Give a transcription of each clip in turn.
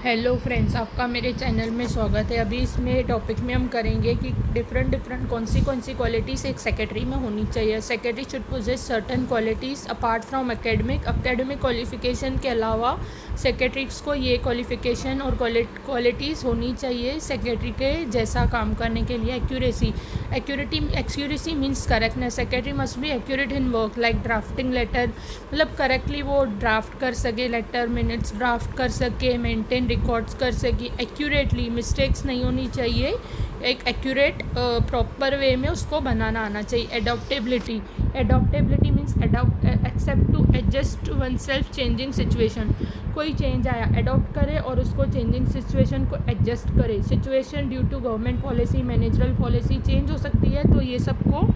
Hello friends, आपका मेरे channel में स्वागत है। अभी इसमें टॉपिक में हम करेंगे कि डिफरेंट कौन सी क्वालिटीज़ एक सेक्रेटरी में होनी चाहिए। Secretary should possess certain qualities apart from academic qualification के अलावा सेक्रेटरीज को ये क्वालिफिकेशन और क्वालिटीज़ होनी चाहिए सेक्रेटरी के जैसा काम करने के लिए। Accuracy means correctness. Secretary must be accurate in work like drafting letter, मतलब करेक्टली वो ड्राफ्ट कर सके, लेटर मिनट्स ड्राफ्ट कर सके, मेंटेन रिकॉर्ड्स कर सके एक्यूरेटली, मिस्टेक्स नहीं होनी चाहिए, एक एक्यूरेट प्रॉपर वे में उसको बनाना आना चाहिए। Adaptability means accept to adjust oneself changing situation. कोई चेंज आया, अडॉप्ट करे और उसको चेंजिंग सिचुएशन को एडजस्ट करे। Situation due to government policy, managerial policy change हो सकती है, तो ये सबको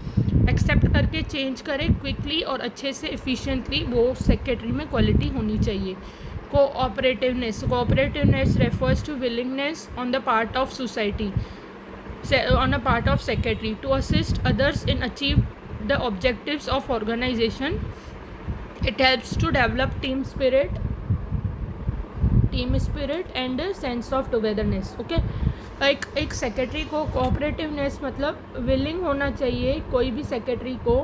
एक्सेप्ट करके चेंज करे क्विकली और अच्छे से एफिशिएंटली, वो सेक्रेटरी में क्वालिटी होनी चाहिए। Cooperativeness refers to willingness on the part of society on a part of secretary to assist others in achieve the objectives of organization. It helps to develop team spirit and a sense of togetherness. Okay, एक secretary को cooperativeness मतलब willing होना चाहिए कोई भी secretary को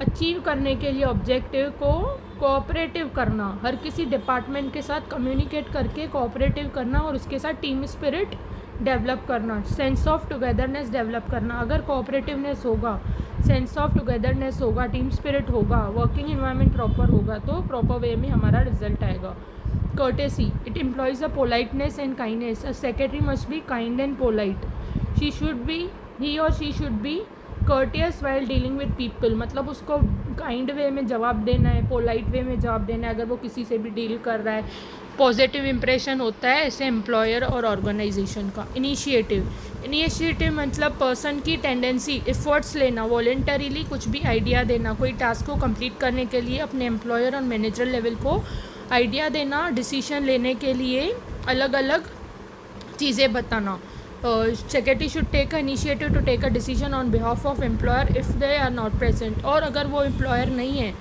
achieve करने के लिए ऑब्जेक्टिव को कोऑपरेटिव करना, हर किसी डिपार्टमेंट के साथ कम्युनिकेट करके कोऑपरेटिव करना और उसके साथ टीम स्पिरिट डेवलप करना, सेंस ऑफ टुगेदरनेस डेवलप करना। अगर कोऑपरेटिवनेस होगा, सेंस ऑफ टुगेदरनेस होगा, टीम स्पिरिट होगा, वर्किंग इन्वायरमेंट प्रॉपर होगा, तो प्रॉपर वे में हमारा रिजल्ट आएगा। Courtesy, it employs a politeness and kindness. A secretary must be kind and polite. He or she should be courteous while dealing with people, मतलब उसको kind वे में जवाब देना है, पोलाइट वे में जवाब देना है अगर वो किसी से भी डील कर रहा है। पॉजिटिव इंप्रेशन होता है ऐसे एम्प्लॉयर और ऑर्गेनाइजेशन का। इनिशिएटिव मतलब पर्सन की टेंडेंसी, एफर्ट्स लेना, वॉलेंटरीली कुछ भी आइडिया देना, कोई टास्क को कंप्लीट करने के लिए अपने एम्प्लॉयर और मैनेजर लेवल को आइडिया देना, डिसीजन लेने के लिए अलग अलग चीज़ें बताना। Secretary should take a initiative to take a decision on behalf of employer if they are not present. और अगर वो एम्प्लॉयर नहीं है,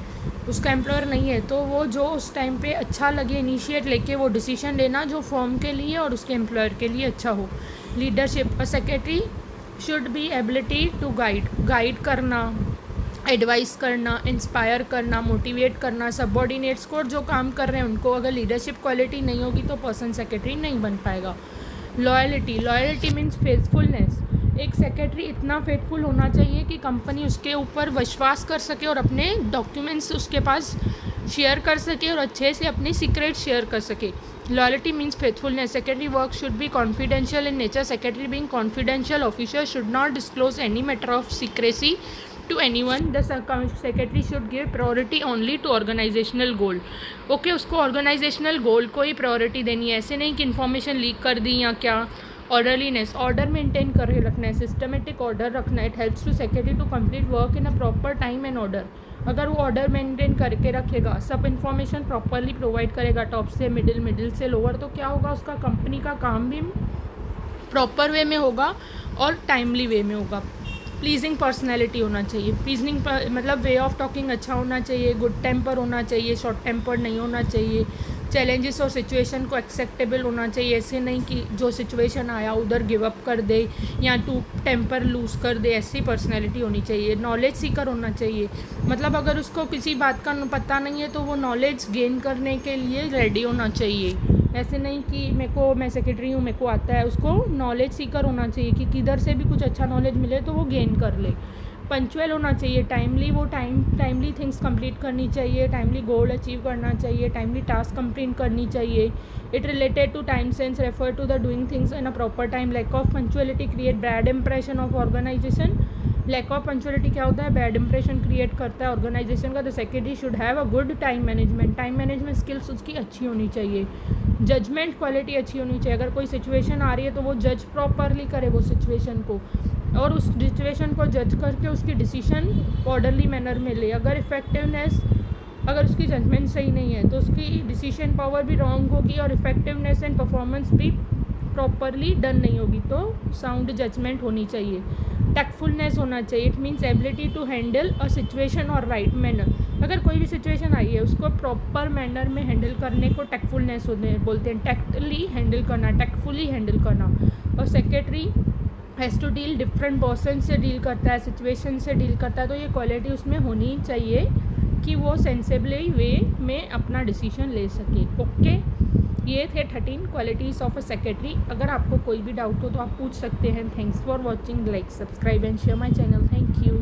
उसका एम्प्लॉयर नहीं है, तो वो जो उस टाइम पे अच्छा लगे इनिशिएट लेके वो डिसीजन लेना जो फर्म के लिए और उसके एम्प्लॉयर के लिए अच्छा हो। Leadership, a secretary should be ability to guide करना, एडवाइस करना, इंस्पायर करना, मोटिवेट करना। सबऑर्डिनेट्स को जो काम कर रहे हैं उनको अगर लीडरशिप क्वालिटी नहीं होगी तो पर्सन सेक्रेटरी नहीं बन पाएगा। Loyalty means faithfulness. एक सेक्रेटरी इतना फेथफुल होना चाहिए कि कंपनी उसके ऊपर विश्वास कर सके और अपने डॉक्यूमेंट्स उसके पास शेयर कर सके और अच्छे से अपनी सीक्रेट शेयर कर सके। Loyalty means faithfulness. Secretary work should be confidential in nature. Secretary being confidential officer should not disclose any matter of secrecy to anyone. The secretary should give priority only to organizational goal. Okay, उसको organisational गोल को ही priority देनी है, ऐसे नहीं कि information leak कर दी या क्या। ऑर्डरलीनेस, ऑर्डर मेंटेन करके रखना है, सिस्टमेटिक ऑर्डर रखना है। It helps to secretary to complete work in a proper time and order. अगर वो ऑर्डर मेंटेन करके रखेगा, सब इन्फॉर्मेशन प्रॉपरली प्रोवाइड करेगा टॉप से मिडिल से लोअर, तो क्या होगा, उसका कंपनी का काम भी प्रॉपर वे में होगा और टाइमली वे में होगा। प्लीजिंग पर्सनैलिटी होना चाहिए। प्लीजिंग मतलब वे ऑफ टॉकिंग अच्छा होना चाहिए, गुड टेम्पर होना चाहिए, शॉर्ट टेम्पर नहीं होना चाहिए। चैलेंजेस और सिचुएशन को एक्सेप्टेबल होना चाहिए, ऐसे नहीं कि जो सिचुएशन आया उधर गिव अप कर दे या टू टेम्पर लूज़ कर दे, ऐसी पर्सनैलिटी होनी चाहिए। नॉलेज सीकर होना चाहिए, मतलब अगर उसको किसी बात का पता नहीं है तो वो नॉलेज गेन करने के लिए रेडी होना चाहिए। ऐसे नहीं कि मैं सेक्रेटरी हूँ, मेरे को आता है, उसको नॉलेज सीकर होना चाहिए कि किधर से भी कुछ अच्छा नॉलेज मिले तो वो गेन कर ले। पंक्चुअल होना चाहिए, टाइमली थिंग्स कंप्लीट करनी चाहिए, टाइमली गोल अचीव करना चाहिए, टाइमली टास्क कंप्लीट करनी चाहिए। It related to time sense, refer to the doing things in a proper time. Lack of punctuality create bad impression of organisation. Lack of punctuality क्या होता है, bad impression create करता है organisation का। The secretary should have a good time management skills उसकी अच्छी होनी चाहिए। जजमेंट क्वालिटी अच्छी होनी चाहिए, अगर कोई सिचुएशन आ रही है तो वो जज प्रॉपरली करे वो सिचुएशन को, और उस सिचुएशन को जज करके उसकी डिसीजन ऑर्डरली मैनर में ले। अगर उसकी जजमेंट सही नहीं है तो उसकी डिसीजन पावर भी रॉन्ग होगी और इफेक्टिवनेस एंड परफॉर्मेंस भी प्रॉपरली डन नहीं होगी, तो साउंड जजमेंट होनी चाहिए। टैक्टफुलनेस होना चाहिए, it means ability to handle a situation और राइट मैनर। अगर कोई भी सिचुएशन आई है उसको प्रॉपर मैनर में हैंडल करने को टैक्टफुलनेस बोलते हैं, टैक्टली हैंडल करना, टैक्टफुली हैंडल करना। और secretary has to deal different person से डील करता है, सिचुएशन से डील करता है, तो ये क्वालिटी उसमें होनी ही चाहिए कि वो सेंसिबली वे में अपना डिसीजन ले सके। ओके, ये थे 13 क्वालिटीज़ ऑफ अ सेक्रेटरी। अगर आपको कोई भी डाउट हो तो आप पूछ सकते हैं। Thanks for watching, like, subscribe and share my channel. Thank you.